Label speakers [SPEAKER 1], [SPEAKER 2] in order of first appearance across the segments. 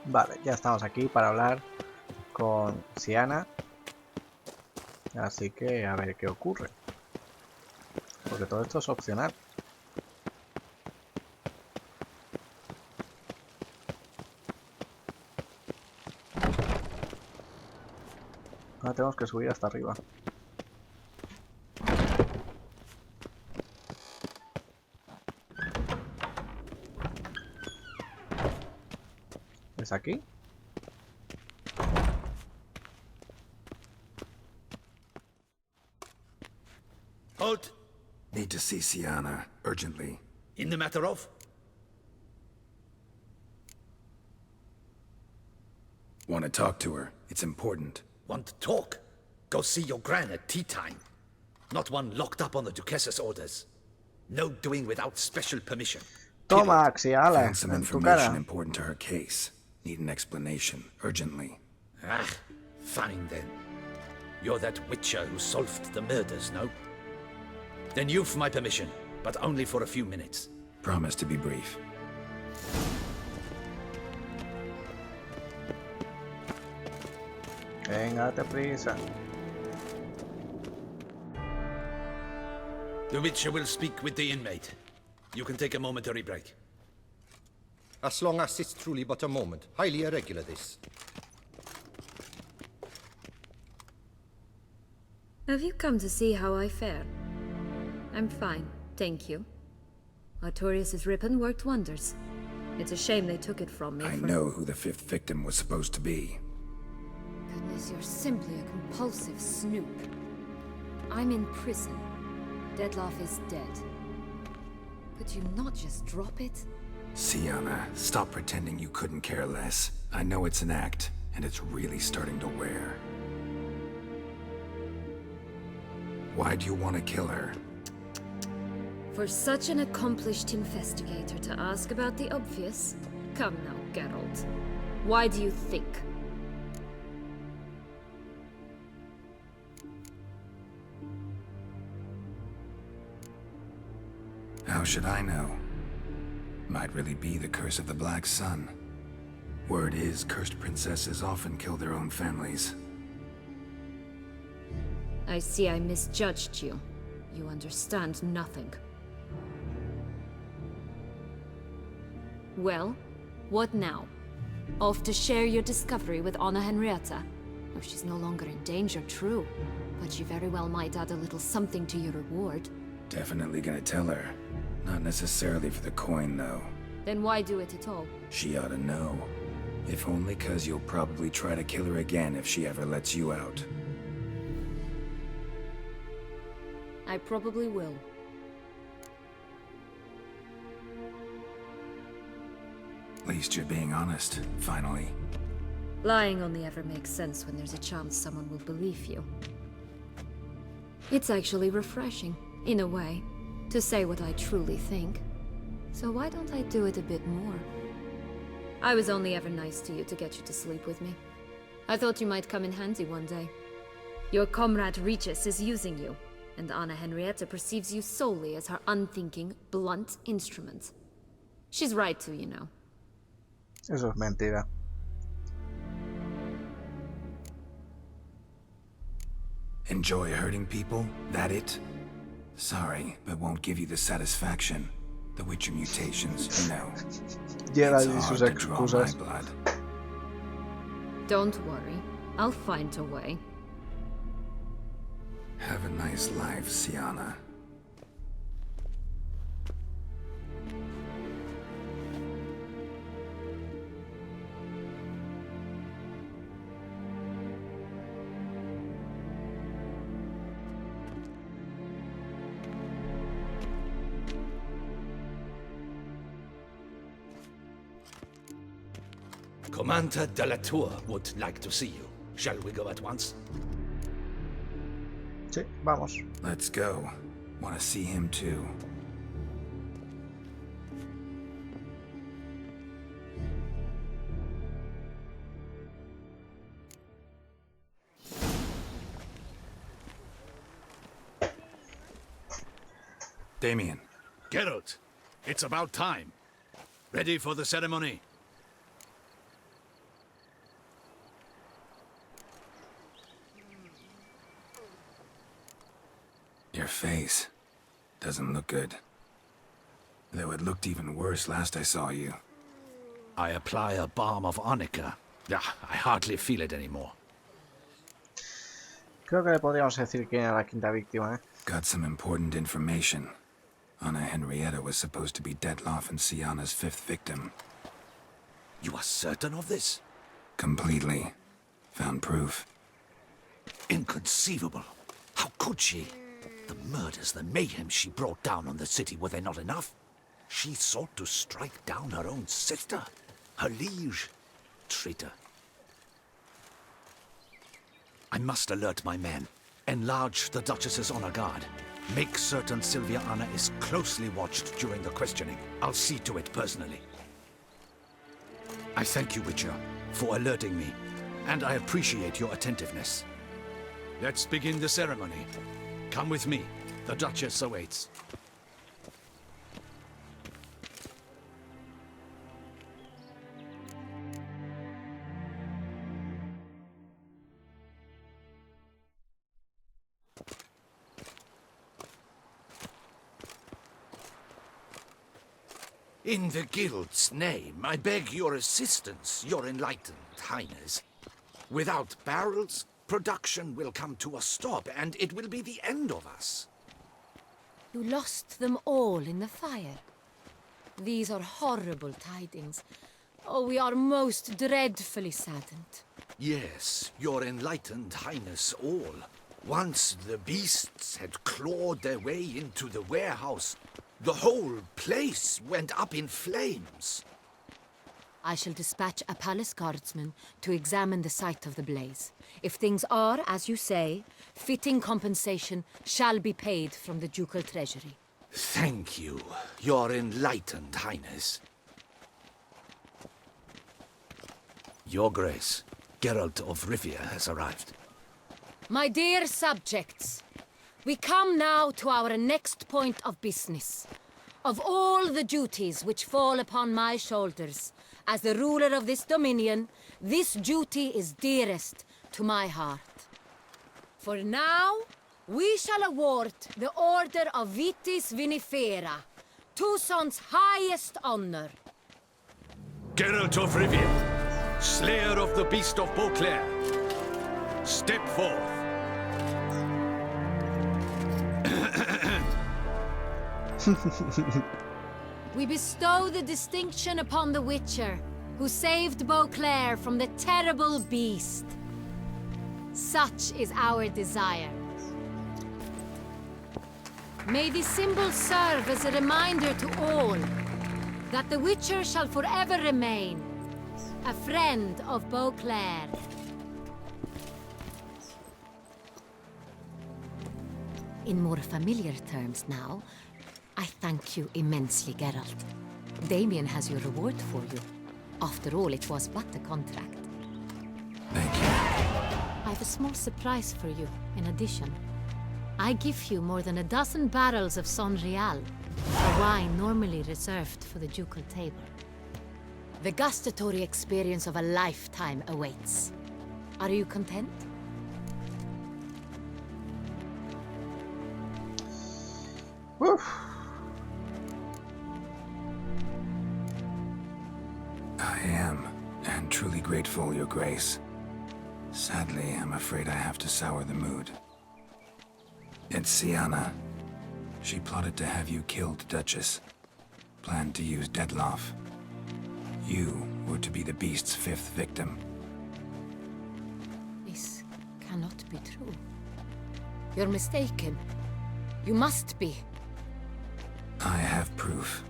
[SPEAKER 1] Vale, ya estamos aquí para hablar con Siana. Así que a ver qué ocurre. Porque todo esto es opcional. Ahora tenemos que subir hasta arriba. ¿Es aquí?
[SPEAKER 2] Halt!
[SPEAKER 3] Need to see Siana, urgently.
[SPEAKER 2] In the matter of?
[SPEAKER 3] Want to talk to her. It's important.
[SPEAKER 2] Want to talk? Go see your gran at tea time. Not one locked up on the Duchess's orders. No doing without special permission.
[SPEAKER 1] Toma, Axiala,
[SPEAKER 3] Found some
[SPEAKER 1] en tu
[SPEAKER 3] information
[SPEAKER 1] cara.
[SPEAKER 3] important to her case. Need an explanation, urgently.
[SPEAKER 2] Ah, fine then. You're that witcher who solved the murders, no? Then you've my permission, but only for a few minutes.
[SPEAKER 3] Promise to be brief.
[SPEAKER 1] Venga, date prisa.
[SPEAKER 2] The witcher will speak with the inmate. You can take a momentary break.
[SPEAKER 4] As long as it's truly but a moment. Highly irregular, this.
[SPEAKER 5] Have you come to see how I fare? I'm fine, thank you. Artorius' ribbon worked wonders. It's a shame they took it from me.
[SPEAKER 3] I know who the fifth victim was supposed to be.
[SPEAKER 5] Goodness, you're simply a compulsive snoop. I'm in prison. Detlef is dead. Could you not just drop it?
[SPEAKER 3] Siana, stop pretending you couldn't care less. I know it's an act, and it's really starting to wear. Why do you want to kill her?
[SPEAKER 5] For such an accomplished investigator to ask about the obvious? Come now, Geralt. Why do you think?
[SPEAKER 3] How should I know? Might really be the curse of the Black Sun. Word is, cursed princesses often kill their own families.
[SPEAKER 5] I see I misjudged you. You understand nothing. Well, what now? Off to share your discovery with Anna Henrietta? Oh, she's no longer in danger, true. But she very well might add a little something to your reward.
[SPEAKER 3] Definitely gonna tell her. Not necessarily for the coin, though.
[SPEAKER 5] Then why do it at all?
[SPEAKER 3] She ought to know. If only 'cause you'll probably try to kill her again if she ever lets you out.
[SPEAKER 5] I probably will.
[SPEAKER 3] At least you're being honest, finally.
[SPEAKER 5] Lying only ever makes sense when there's a chance someone will believe you. It's actually refreshing, in a way, to say what I truly think. So why don't I do it a bit more? I was only ever nice to you to get you to sleep with me. I thought you might come in handy one day. Your comrade Regis is using you, and Anna Henrietta perceives you solely as her unthinking, blunt instrument. She's right to, you know.
[SPEAKER 1] Eso es mentira.
[SPEAKER 3] Enjoy hurting people? That it? Sorry, but won't give you the satisfaction. The Witcher mutations, you know.
[SPEAKER 1] Geralt y
[SPEAKER 3] It's
[SPEAKER 1] sus
[SPEAKER 3] hard to draw my
[SPEAKER 1] excusas.
[SPEAKER 3] blood.
[SPEAKER 5] Don't worry, I'll find a way.
[SPEAKER 3] Have a nice life, Siana.
[SPEAKER 2] Commander de la Tour would like to see you. Shall we go at once?
[SPEAKER 1] Sí, vamos.
[SPEAKER 3] Let's go. Want to see him too. Damien.
[SPEAKER 2] Geralt, it's about time. Ready for the ceremony?
[SPEAKER 3] Your face doesn't look good. Though it looked even worse last I saw you.
[SPEAKER 2] I apply a balm of arnica. I hardly feel it anymore.
[SPEAKER 1] Creo que le podríamos decir quién era la quinta víctima, ¿eh?
[SPEAKER 3] Got some important information. Anna Henrietta was supposed to be Detloff and Sienna's 5th victim.
[SPEAKER 2] You are certain of this?
[SPEAKER 3] Completely. Found proof.
[SPEAKER 2] Inconceivable. How could she? The murders, the mayhem she brought down on the city, were they not enough? She sought to strike down her own sister, her liege. Traitor. I must alert my men. Enlarge the Duchess's honor guard. Make certain Sylvia Anna is closely watched during the questioning. I'll see to it personally. I thank you, Witcher, for alerting me, and I appreciate your attentiveness. Let's begin the ceremony. Come with me. The Duchess awaits. In the Guild's name, I beg your assistance, your enlightened highness. Without barrels, production will come to a stop, and it will be the end of us.
[SPEAKER 5] You lost them all in the fire. These are horrible tidings. Oh, we are most dreadfully saddened.
[SPEAKER 2] Yes, your enlightened highness all. Once the beasts had clawed their way into the warehouse, the whole place went up in flames.
[SPEAKER 5] I shall dispatch a palace guardsman to examine the site of the blaze. If things are, as you say, fitting compensation shall be paid from the ducal treasury.
[SPEAKER 2] Thank you, your enlightened highness. Your Grace, Geralt of Rivia has arrived.
[SPEAKER 5] My dear subjects, we come now to our next point of business. Of all the duties which fall upon my shoulders, as the ruler of this dominion, this duty is dearest to my heart. For now, we shall award the Order of Vitis Vinifera, Tucson's highest honor.
[SPEAKER 2] Geralt of Rivia, slayer of the beast of Beauclair, step forth.
[SPEAKER 5] We bestow the distinction upon the Witcher, who saved Beauclair from the terrible beast. Such is our desire. May this symbol serve as a reminder to all that the Witcher shall forever remain a friend of Beauclair. In more familiar terms now, I thank you immensely, Geralt. Damien has your reward for you. After all, it was but a contract.
[SPEAKER 3] Thank you.
[SPEAKER 5] I have a small surprise for you, in addition. I give you more than a dozen barrels of Sonreal, a wine normally reserved for the ducal table. The gustatory experience of a lifetime awaits. Are you content?
[SPEAKER 1] Uf.
[SPEAKER 3] I am, and truly grateful, Your Grace. Sadly, I'm afraid I have to sour the mood. It's Sienna. She plotted to have you killed, Duchess. Planned to use Detloff. You were to be the beast's 5th victim.
[SPEAKER 5] This cannot be true. You're mistaken. You must be.
[SPEAKER 3] I have proof.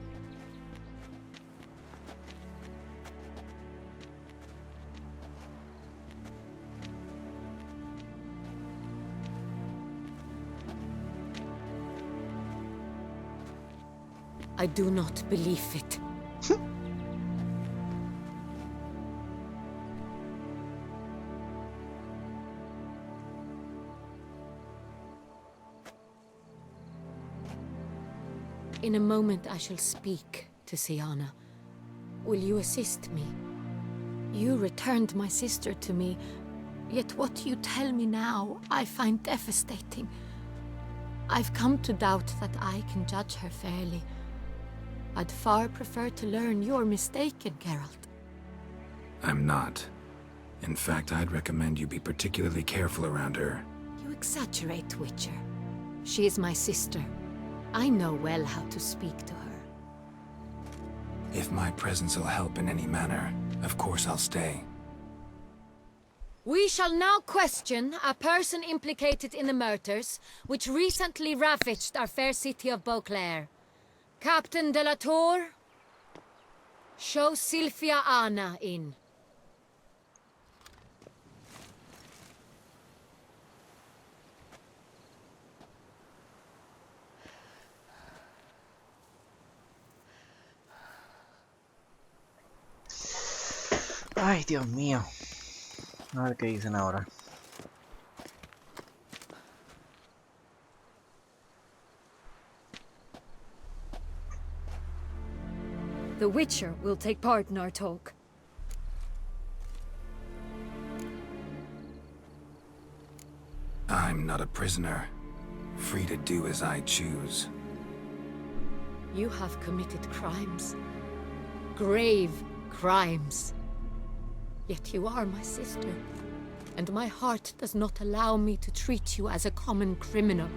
[SPEAKER 5] I do not believe it. In a moment I shall speak to Sienna. Will you assist me? You returned my sister to me, yet what you tell me now I find devastating. I've come to doubt that I can judge her fairly. I'd far prefer to learn you're mistaken, Geralt.
[SPEAKER 3] I'm not. In fact, I'd recommend you be particularly careful around her.
[SPEAKER 5] You exaggerate, Witcher. She is my sister. I know well how to speak to her.
[SPEAKER 3] If my presence will help in any manner, of course I'll stay.
[SPEAKER 5] We shall now question a person implicated in the murders which recently ravaged our fair city of Beauclair. Captain de la Tour, show Sylvia Anna in.
[SPEAKER 1] Ay, Dios mío. A ver qué dicen ahora.
[SPEAKER 5] The Witcher will take part in our talk.
[SPEAKER 3] I'm not a prisoner, free to do as I choose.
[SPEAKER 5] You have committed crimes. Grave crimes. Yet you are my sister, and my heart does not allow me to treat you as a common criminal.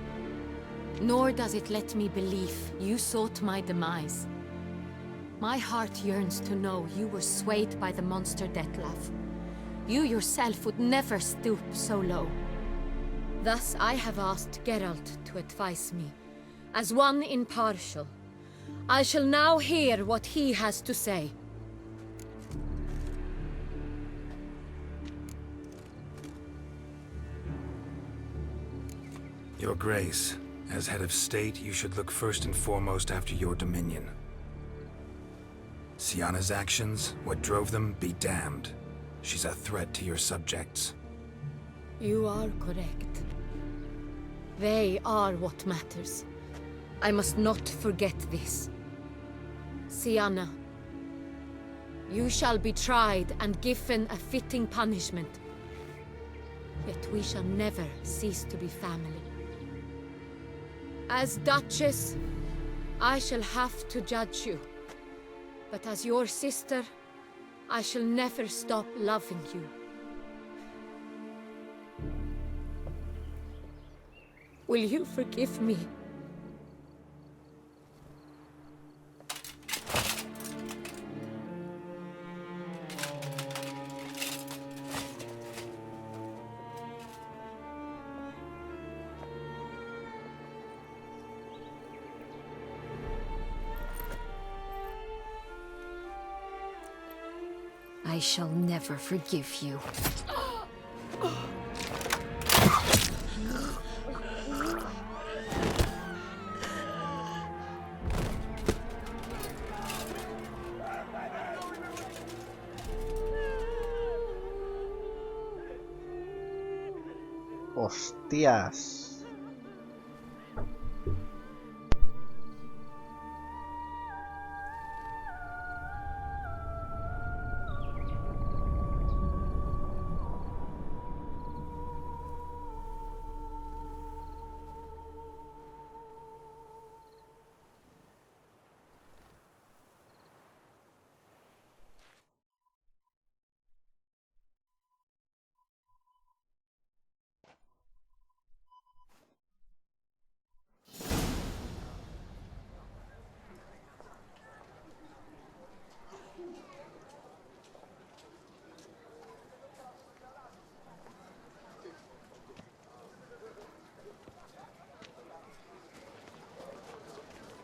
[SPEAKER 5] Nor does it let me believe you sought my demise. My heart yearns to know you were swayed by the monster Dettlaff. You yourself would never stoop so low. Thus I have asked Geralt to advise me, as one impartial. I shall now hear what he has to say.
[SPEAKER 3] Your Grace, as head of state, you should look first and foremost after your dominion. Sienna's actions, what drove them, be damned. She's a threat to your subjects.
[SPEAKER 5] You are correct. They are what matters. I must not forget this. Sienna, you shall be tried and given a fitting punishment. Yet we shall never cease to be family. As Duchess, I shall have to judge you. But as your sister, I shall never stop loving you. Will you forgive me? I shall never forgive you.
[SPEAKER 1] Hostias.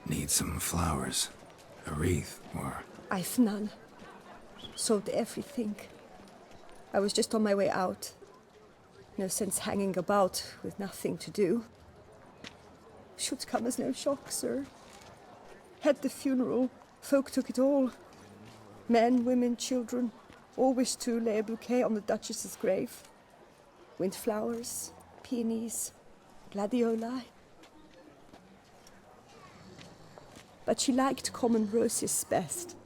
[SPEAKER 3] Need some flowers, a wreath, or...
[SPEAKER 6] I've none. Sold everything. I was just on my way out. No sense hanging about with nothing to do. Should come as no shock, sir. Had the funeral, folk took it all. Men, women, children, all wished to lay a bouquet on the Duchess's grave. Windflowers, peonies, gladioli. But she liked common roses best.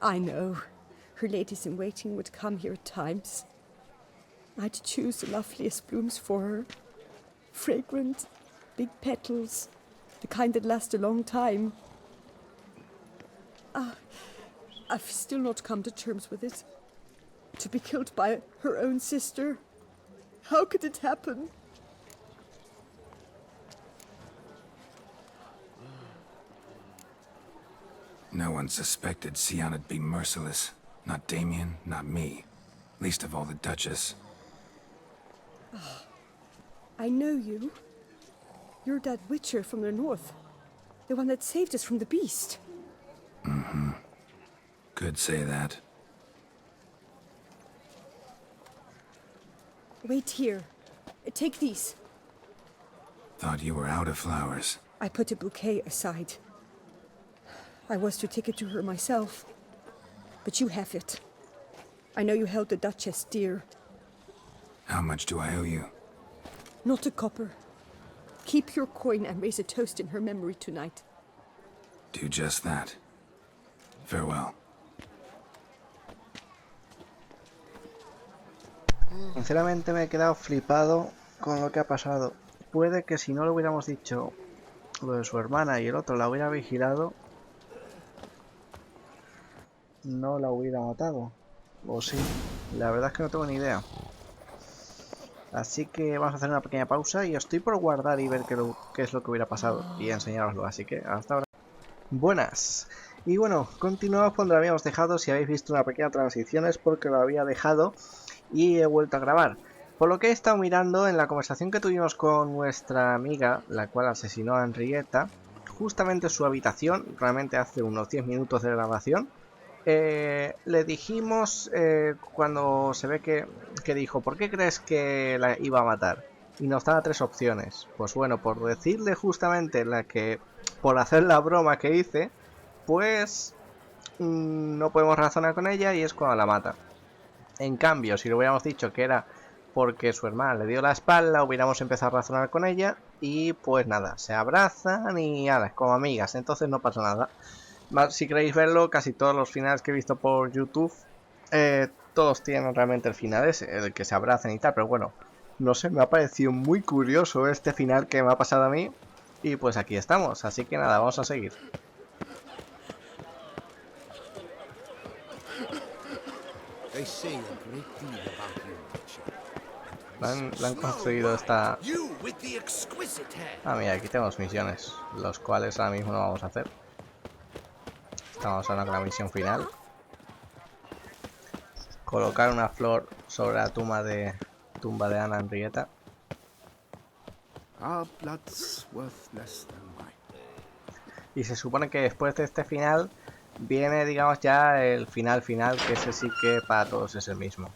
[SPEAKER 6] I know, her ladies-in-waiting would come here at times. I'd choose the loveliest blooms for her, fragrant, Big petals, the kind that last a long time. I've still not come to terms with it. To be killed by her own sister. How could it happen?
[SPEAKER 3] No one suspected Sianna'd be merciless. Not Damien, not me. Least of all the Duchess.
[SPEAKER 6] I know you. You're that witcher from the north. The one that saved us from the beast.
[SPEAKER 3] Could say that.
[SPEAKER 6] Wait here. Take these.
[SPEAKER 3] Thought you were out of flowers.
[SPEAKER 6] I put a bouquet aside. I was to take it to her myself. But you have it. I know you held the Duchess dear.
[SPEAKER 3] How much do I owe you?
[SPEAKER 6] Not a copper. Keep your coin and raise a toast in her memory tonight.
[SPEAKER 3] Do just that. Farewell.
[SPEAKER 1] Sinceramente me he quedado flipado con lo que ha pasado. Puede que si no le hubiéramos dicho lo de su hermana y el otro la hubiera vigilado, no la hubiera matado. O sí, la verdad es que no tengo ni idea. Así que vamos a hacer una pequeña pausa y estoy por guardar y ver qué es lo que hubiera pasado y enseñaroslo. Así que hasta ahora. Buenas. Y bueno, continuamos cuando lo habíamos dejado. Si habéis visto una pequeña transición es porque lo había dejado y he vuelto a grabar. Por lo que he estado mirando en la conversación que tuvimos con nuestra amiga, la cual asesinó a Henrietta, justamente su habitación, realmente hace unos 10 minutos de grabación. Le dijimos cuando se ve que dijo, ¿por qué crees que la iba a matar? Y nos daba 3 opciones. Pues bueno, por decirle justamente por hacer la broma que hice, pues no podemos razonar con ella y es cuando la mata. En cambio, si le hubiéramos dicho que era porque su hermana le dio la espalda, hubiéramos empezado a razonar con ella y pues nada, se abrazan y nada, como amigas, entonces no pasa nada. Si queréis verlo, casi todos los finales que he visto por YouTube, todos tienen realmente el final ese, el que se abrazan y tal, pero bueno, no sé, me ha parecido muy curioso este final que me ha pasado a mí y pues aquí estamos, así que nada, vamos a seguir.
[SPEAKER 2] They say a great deal about you, Richard.
[SPEAKER 1] La han construido esta...
[SPEAKER 2] You with the exquisite hair.
[SPEAKER 1] Ah, mira, aquí tenemos misiones, los cuales ahora mismo no vamos a hacer. Estamos ahora con la misión final. Colocar una flor sobre la tumba de Ana Henrietta.
[SPEAKER 7] Our blood's worth less than mine.
[SPEAKER 1] Y se supone que después de este final viene, digamos, ya el final, que ese sí que para todos es el mismo.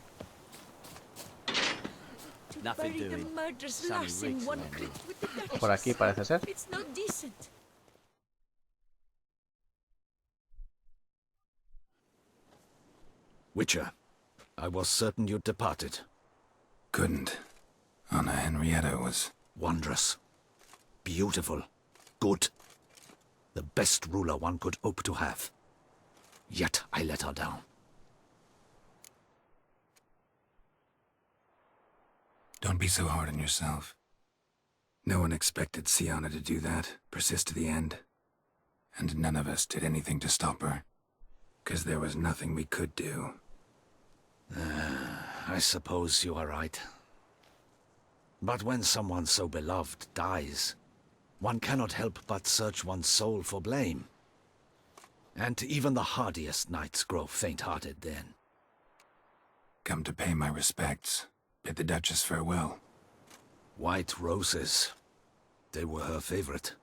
[SPEAKER 1] Por aquí parece ser.
[SPEAKER 2] Witcher, I was certain you'd departed.
[SPEAKER 3] Couldn't. Anna Henrietta was...
[SPEAKER 2] Wondrous. Beautiful. Good. The best ruler one could hope to have. Yet I let her down.
[SPEAKER 3] Don't be so hard on yourself. No one expected Sianna to do that, persist to the end. And none of us did anything to stop her. 'Cause there was nothing we could do.
[SPEAKER 2] I suppose you are right. But when someone so beloved dies, one cannot help but search one's soul for blame. And even the hardiest knights grow faint-hearted then.
[SPEAKER 3] Come to pay my respects. Bid the Duchess farewell.
[SPEAKER 2] White roses. They were her favorite.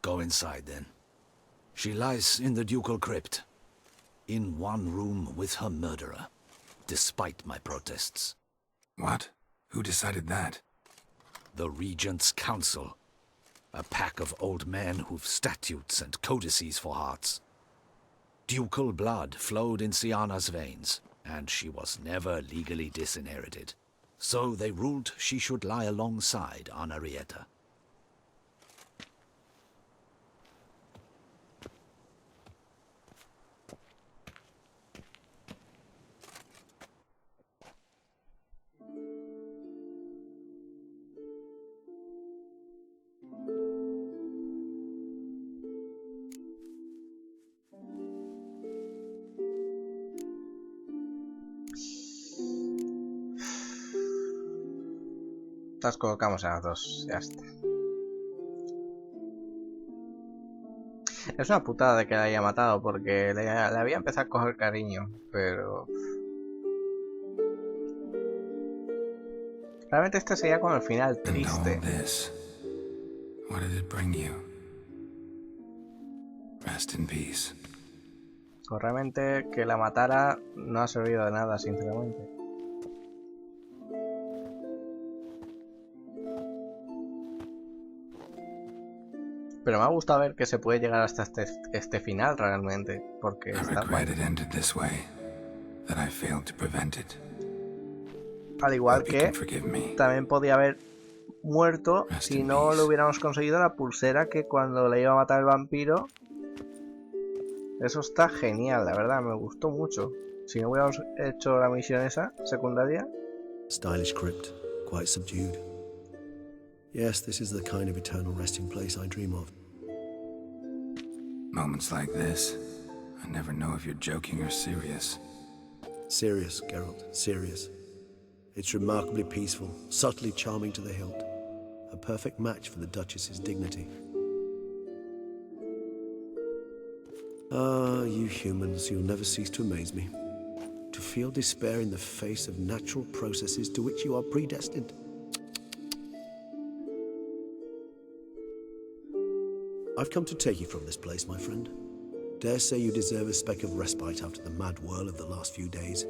[SPEAKER 2] Go inside then. She lies in the ducal crypt. In one room with her murderer. Despite my protests.
[SPEAKER 3] What? Who decided that?
[SPEAKER 2] The Regent's Council. A pack of old men who've statutes and codices for hearts. Ducal blood flowed in Sianna's veins, and she was never legally disinherited. So they ruled she should lie alongside Anna Henrietta.
[SPEAKER 1] Las colocamos en las dos, ya está. Es una putada de que la haya matado porque le había empezado a coger cariño, pero... Realmente este sería como el final triste.
[SPEAKER 3] What did it bring you? Rest in peace.
[SPEAKER 1] O realmente que la matara no ha servido de nada, sinceramente. Pero me ha gustado ver que se puede llegar hasta este final realmente, porque está guay. Al igual que también podía haber muerto si no le hubiéramos conseguido la pulsera que cuando le iba a matar el vampiro. Eso está genial, la verdad, me gustó mucho. Si no hubiéramos hecho la misión esa secundaria.
[SPEAKER 8] Stylish crypt, quite subdued. Yes, this is the kind of eternal resting place I dream of.
[SPEAKER 3] Moments like this, I never know if you're joking or serious.
[SPEAKER 8] Serious, Geralt, serious. It's remarkably peaceful, subtly charming to the hilt. A perfect match for the Duchess's dignity. Ah, you humans, you'll never cease to amaze me. To feel despair in the face of natural processes to which you are predestined. I've come to take you from this place, my friend. Dare say you deserve a speck of respite after the mad whirl of the last few days.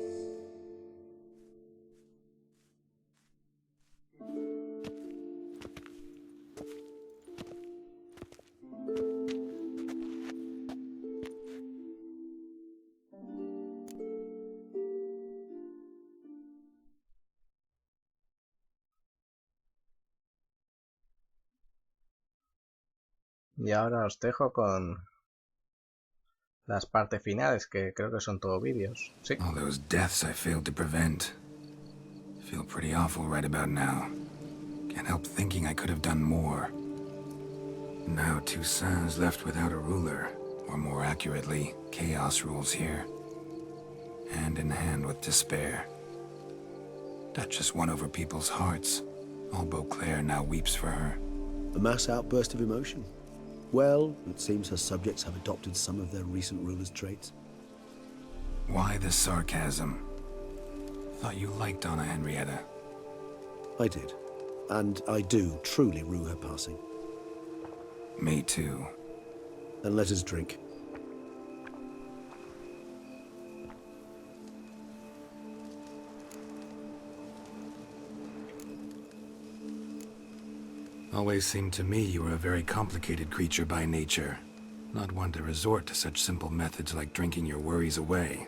[SPEAKER 1] Y ahora os dejo con las partes finales, que creo que son todo vídeos. Sí.
[SPEAKER 3] All those deaths I failed to prevent. Feel pretty awful right about now. Can't help thinking I could have done more. Now Toussaint's left without a ruler, or more accurately, chaos rules here. Hand in hand with despair. Duchess won over people's hearts. All Beauclair now weeps for her.
[SPEAKER 8] A mass outburst of emotion. Well, it seems her subjects have adopted some of their recent ruler's traits.
[SPEAKER 3] Why the sarcasm? Thought you liked Donna Henrietta.
[SPEAKER 8] I did. And I do truly rue her passing.
[SPEAKER 3] Me too.
[SPEAKER 8] Then let us drink.
[SPEAKER 3] Always seemed to me you were a very complicated creature by nature. Not one to resort to such simple methods like drinking your worries away.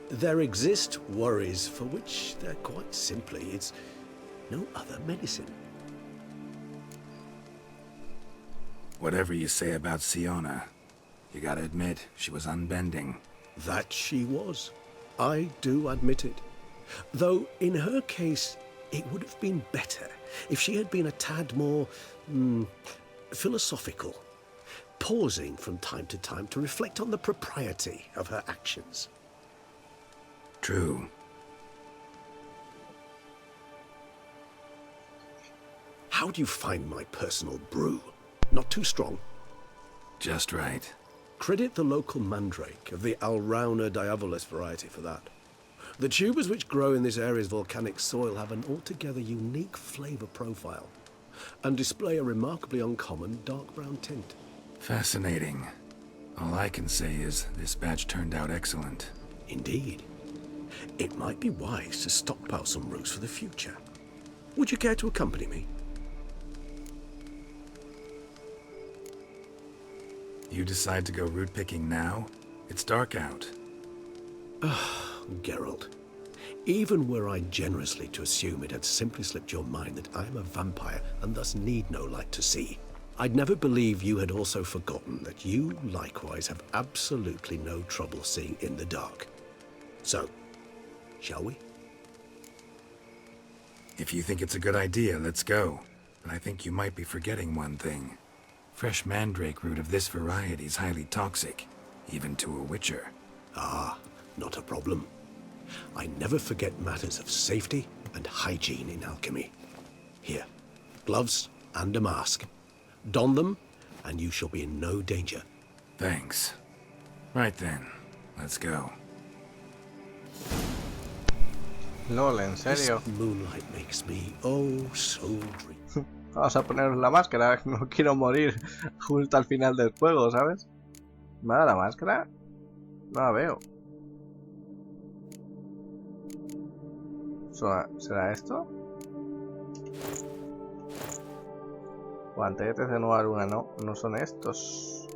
[SPEAKER 8] There exist worries for which they're quite simply, it's no other medicine.
[SPEAKER 3] Whatever you say about Siona, you gotta admit, she was unbending.
[SPEAKER 8] That she was. I do admit it. Though, in her case, it would have been better if she had been a tad more, philosophical, pausing from time to time to reflect on the propriety of her actions.
[SPEAKER 3] True.
[SPEAKER 8] How do you find my personal brew? Not too strong?
[SPEAKER 3] Just right.
[SPEAKER 8] Credit the local mandrake of the Alrauna diavolis variety for that. The tubers which grow in this area's volcanic soil have an altogether unique flavor profile and display a remarkably uncommon dark brown tint.
[SPEAKER 3] Fascinating. All I can say is this batch turned out excellent.
[SPEAKER 8] Indeed. It might be wise to stockpile some roots for the future. Would you care to accompany me?
[SPEAKER 3] You decide to go root picking now? It's dark out.
[SPEAKER 8] Geralt, even were I generously to assume it had simply slipped your mind that I am a vampire and thus need no light to see, I'd never believe you had also forgotten that you likewise have absolutely no trouble seeing in the dark. So, shall we?
[SPEAKER 3] If you think it's a good idea, let's go. But I think you might be forgetting one thing. Fresh mandrake root of this variety is highly toxic, even to a witcher.
[SPEAKER 8] Ah, not a problem. I never forget matters of safety and hygiene in alchemy. Here, gloves and a mask. Don them, and you shall be in no danger.
[SPEAKER 3] Thanks. Right then, let's go.
[SPEAKER 1] LOL, ¿en serio?
[SPEAKER 8] This moonlight makes me oh so dreamy.
[SPEAKER 1] Vamos a poneros la máscara, no quiero morir justo al final del juego, ¿sabes? ¿Me da la máscara? No la veo. ¿Será esto? Guantetes de nueva luna, no, no son estos.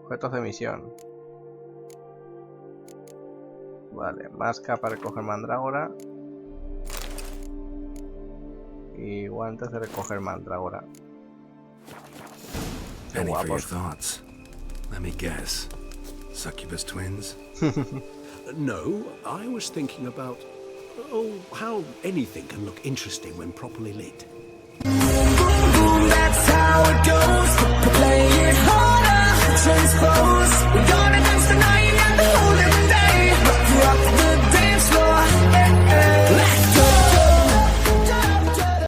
[SPEAKER 1] Objetos de misión. Vale, máscara para recoger mandrágora. Y guantes de recoger mandrágora. Qué
[SPEAKER 3] Any for your
[SPEAKER 1] guapos.
[SPEAKER 3] thoughts? Let me guess. Succubus twins?
[SPEAKER 8] No, I was thinking about, oh, how anything can look interesting when properly lit.
[SPEAKER 9] That's how it goes.